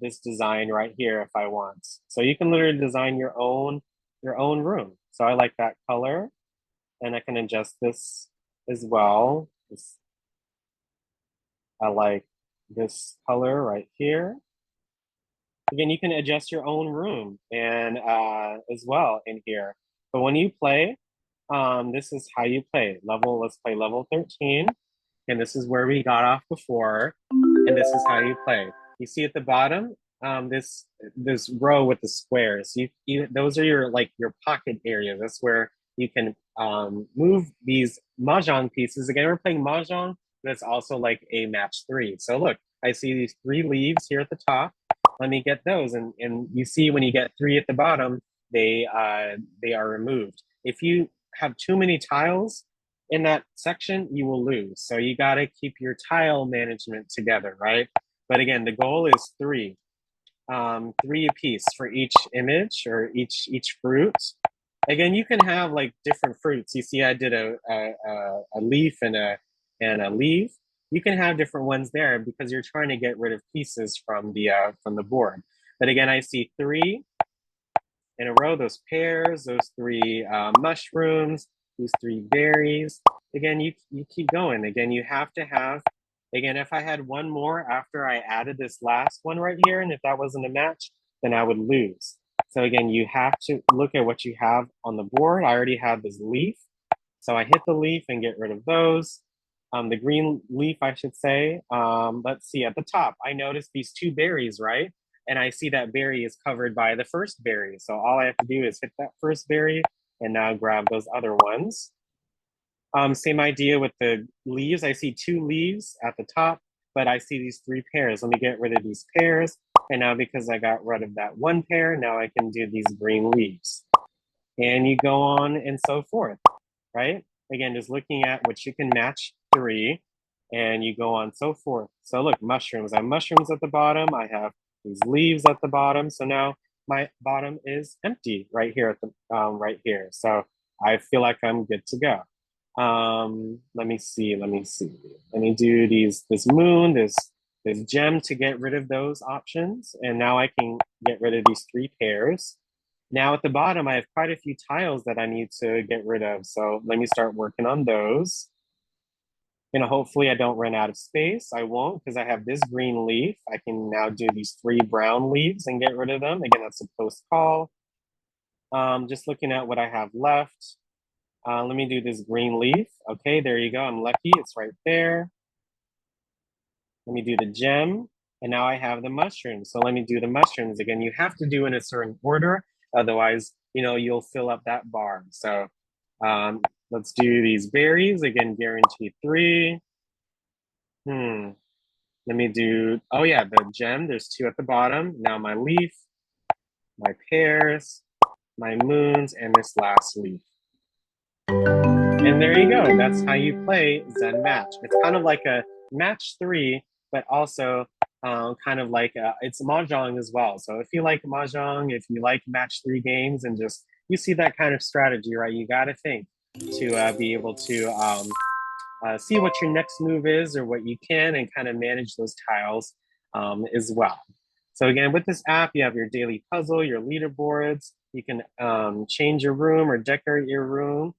this design right here if I want. So you can literally design your own room. So I like that color, and I can adjust this as well. I like this color right here. Again, you can adjust your own room and as well in here. But when you play, this is how you play. Let's play level 13. And this is where we got off before. And this is how you play. You see at the bottom, this row with the squares. Those are your pocket areas. That's where you can move these mahjong pieces. Again, we're playing mahjong, but it's also like a match 3. So look, I see these 3 leaves here at the top. Let me get those, and you see when you get 3 at the bottom, they are removed. If you have too many tiles in that section, you will lose. So you got to keep your tile management together, right? But again, the goal is 3, 3 apiece for each image or each fruit. Again, you can have like different fruits. You see, I did a leaf and a leaf. You can have different ones there because you're trying to get rid of pieces from the board. But again, I see 3 in a row, those pears, those 3 mushrooms, these 3 berries. Again, you keep going. Again, you have to have, again, if I had one more after I added this last one right here, and if that wasn't a match, then I would lose. So again, you have to look at what you have on the board. I already have this leaf. So I hit the leaf and get rid of those. The green leaf, I should say. Let's see, at the top, I noticed these 2 berries, right? And I see that berry is covered by the first berry. So all I have to do is hit that first berry and now grab those other ones. Same idea with the leaves. I see 2 leaves at the top, but I see these 3 pears. Let me get rid of these pears. And now because I got rid of that 1 pear, now I can do these green leaves. And you go on and so forth, right? Again, just looking at what you can match 3, and you go on so forth. So look, mushrooms. I have mushrooms at the bottom. I have these leaves at the bottom. So now my bottom is empty right here at the right here. So I feel like I'm good to go. Let me see. Let me do this moon, this gem to get rid of those options. And now I can get rid of these 3 pears. Now at the bottom, I have quite a few tiles that I need to get rid of. So let me start working on those. Hopefully I don't run out of space. I won't, because I have this green leaf. I can now do these 3 brown leaves and get rid of them. Again, that's a post call. Just looking at what I have left. Let me do this green leaf. Okay, there you go. I'm lucky. It's right there. Let me do the gem. And now I have the mushrooms. So let me do the mushrooms. Again, you have to do in a certain order. Otherwise, you'll fill up that bar. So let's do these berries. Again, guarantee 3. Let me do, oh yeah, the gem. There's 2 at the bottom. Now my leaf, my pears, my moons, and this last leaf. And there you go. That's how you play Zen Match. It's kind of like a match 3, but also kind of like it's mahjong as well. So if you like mahjong, if you like match 3 games, and just you see that kind of strategy, right? You got to think to be able to see what your next move is or what you can, and kind of manage those tiles as well. So again, with this app, you have your daily puzzle, your leaderboards. You can change your room or decorate your room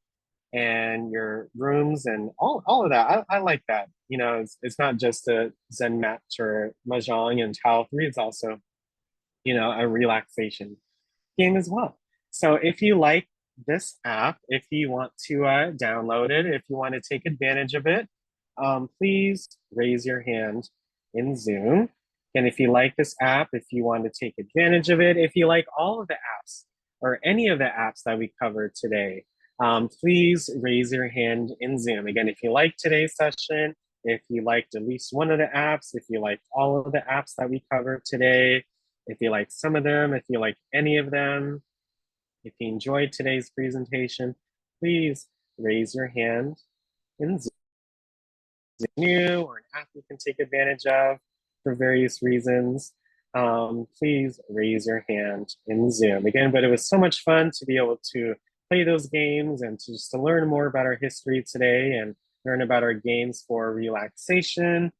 and your rooms and all of that. I like that. You know, it's not just a Zen match or Mahjong and Tile 3, it's also, you know, a relaxation game as well. So if you like this app, if you want to download it, if you want to take advantage of it, please raise your hand in Zoom. And if you like this app, if you want to take advantage of it, if you like all of the apps or any of the apps that we covered today, please raise your hand in Zoom. Again, if you like today's session, if you liked at least one of the apps, if you liked all of the apps that we covered today, if you like some of them, if you like any of them, if you enjoyed today's presentation, please raise your hand in Zoom. New or an app you can take advantage of for various reasons, please raise your hand in Zoom. Again, but it was so much fun to be able to play those games and to just to learn more about our history today and learn about our games for relaxation.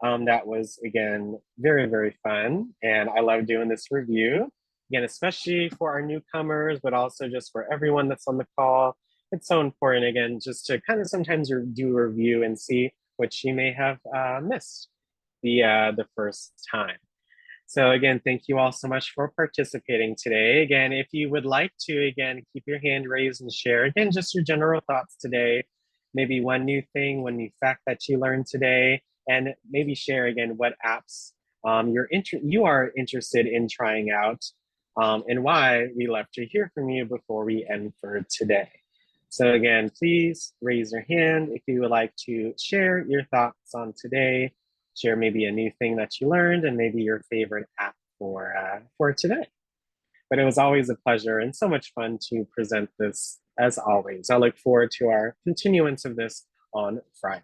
That was, again, very, very fun. And I love doing this review. Again, especially for our newcomers, but also just for everyone that's on the call. It's so important, again, just to kind of sometimes do a review and see what you may have missed the first time. So again, thank you all so much for participating today. Again, if you would like to, again, keep your hand raised and share, again, just your general thoughts today, maybe one new thing, one new fact that you learned today, and maybe share again what apps you are interested in trying out, and why. We love to hear from you before we end for today. So again, please raise your hand if you would like to share your thoughts on today, share maybe a new thing that you learned and maybe your favorite app for today. But it was always a pleasure and so much fun to present this as always. I look forward to our continuance of this on Friday.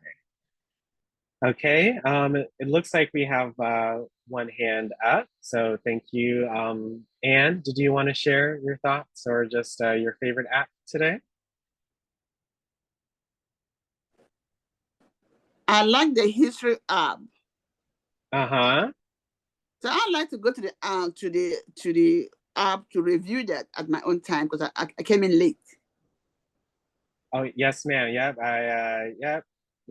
Okay, it looks like we have one hand up, so thank you. Anne, did you want to share your thoughts or just your favorite app today? I like the history app. Uh-huh. So I'd like to go to the app to review that at my own time because I came in late. Oh, yes, ma'am. Yep. Yep.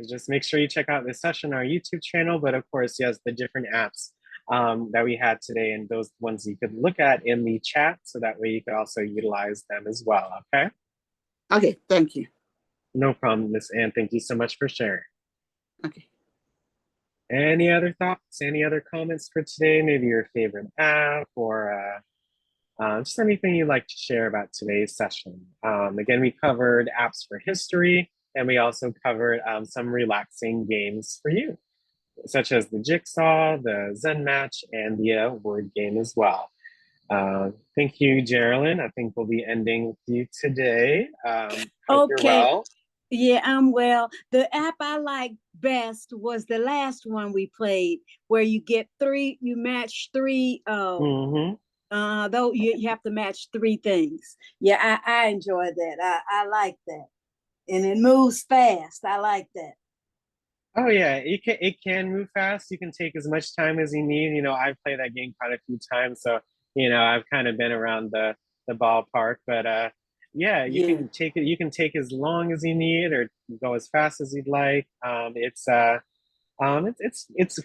Just make sure you check out this session on our YouTube channel, but of course, yes, the different apps that we had today and those ones you could look at in the chat, so that way you could also utilize them as well, okay? Okay, thank you. No problem, Miss Ann. Thank you so much for sharing. Okay. Any other thoughts, any other comments for today? Maybe your favorite app or just anything you'd like to share about today's session. Again, we covered apps for history, and we also covered some relaxing games for you, such as the Jigsaw, the Zen Match, and the word game as well. Thank you, Geraldine. I think we'll be ending with you today. Hope you're well. Yeah, I'm well. The app I liked best was the last one we played, where you match three. Though you have to match 3 things. Yeah, I enjoyed that. I like that, and it moves fast. I like that. Oh yeah, it can move fast. You can take as much time as you need. You know, I've played that game quite a few times, so you know I've kind of been around the ballpark. But yeah, you can take it. You can take as long as you need, or go as fast as you'd like. It's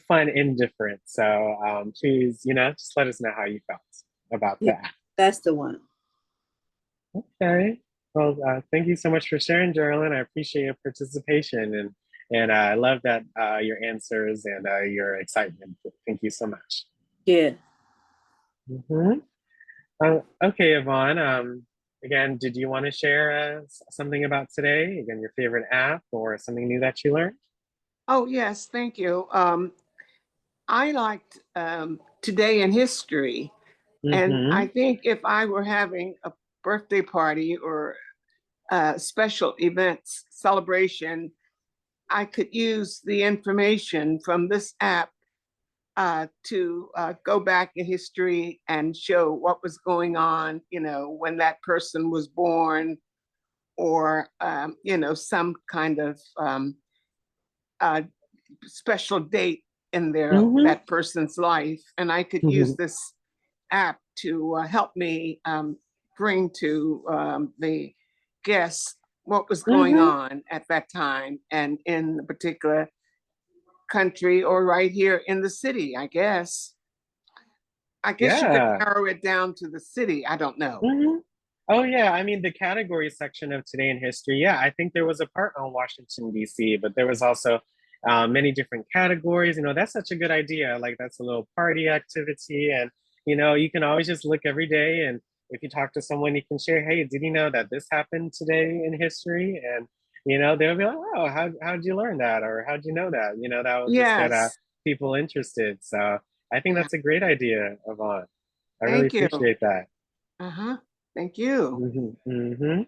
fun and different. So please, you know, just let us know how you felt about that. That's the one. Okay. Well, thank you so much for sharing, Geraldine. I appreciate your participation, and I love that your answers and your excitement. Thank you so much. Yeah. Okay, Yvonne. Again, did you want to share something about today? Again, your favorite app or something new that you learned? Oh, yes, thank you. I liked Today in History. And I think if I were having a birthday party or special events celebration, I could use the information from this app to go back in history and show what was going on, when that person was born, or, some kind of special date in that person's life. And I could use this app to help me bring to the guests what was going on at that time, and in the particular country, or right here in the city, I guess. You could narrow it down to the city. I don't know. Oh yeah, I mean the category section of Today in History. Yeah, I think there was a part on Washington D.C., but there was also many different categories. That's such a good idea. Like that's a little party activity, and you can always just look every day, and if you talk to someone, you can share, hey, did you know that this happened today in history? And they'll be like, oh, how'd you learn that, or how'd you know that? That will just get people interested. So I think that's a great idea, Yvonne. I really appreciate that. Thank you.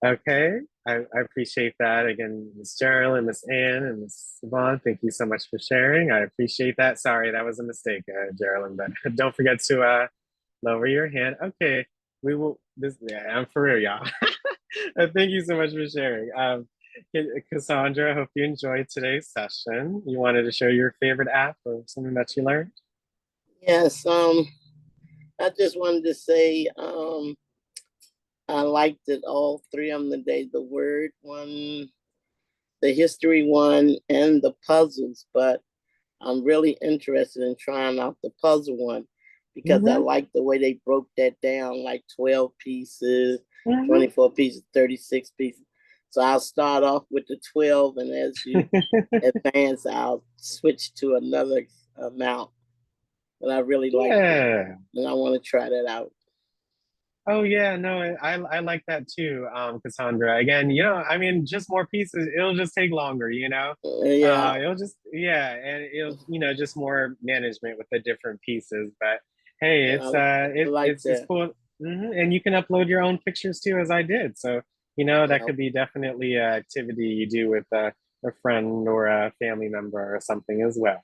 Okay, I appreciate that. Again, Ms. Geraldine, Ms. Ann, and Ms. Yvonne, thank you so much for sharing. I appreciate that. Sorry, that was a mistake, Geraldine, but don't forget to lower your hand. Okay, we will, I'm for real, y'all. Thank you so much for sharing. Cassandra, I hope you enjoyed today's session. You wanted to share your favorite app or something that you learned? Yes, I just wanted to say I liked it, all three of them today, the word one, the history one, and the puzzles, but I'm really interested in trying out the puzzle one because I like the way they broke that down, like 12 pieces, 24 pieces, 36 pieces. So I'll start off with the 12, and as you advance, I'll switch to another amount. But I really like it, and I want to try that out. Oh yeah, no, I like that too, Cassandra. Again, I mean, just more pieces, it'll just take longer, it'll just, and it'll, just more management with the different pieces. But hey, it's cool. And you can upload your own pictures too, as I did. So, that could be definitely an activity you do with a friend or a family member or something as well.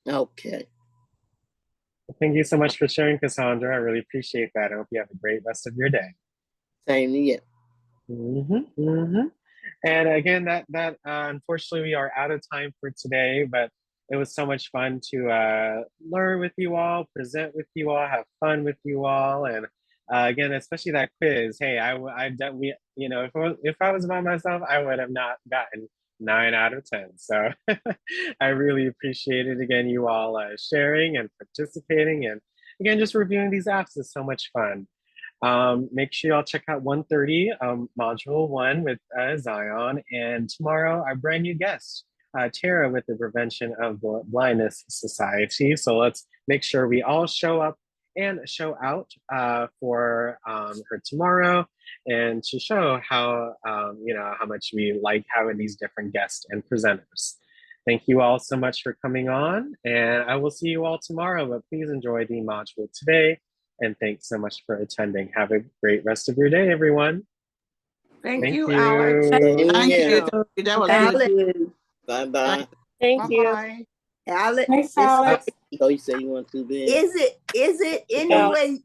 Okay. Thank you so much for sharing, Cassandra. I really appreciate that. I hope you have a great rest of your day. Same to you. And again, that unfortunately we are out of time for today, but it was so much fun to learn with you all, present with you all, have fun with you all, and again, especially that quiz. Hey, if I was by myself, I would have not gotten 9 out of 10. So I really appreciate it. Again, you all sharing and participating, and again, just reviewing these apps is so much fun. Make sure y'all check out 1:30 module 1 with Zion, and tomorrow our brand new guest, Tara, with the Prevention of Blindness Society. So let's make sure we all show up and show out for her tomorrow, and to show how how much we like having these different guests and presenters. Thank you all so much for coming on, and I will see you all tomorrow, but please enjoy the module today, and thanks so much for attending. Have a great rest of your day, everyone. Thank you, Alex. Thank you. That was good. Bye-bye. Thank you. Bye-bye. Alex. Thanks, Alex. Oh, you say you want to be? Is it any way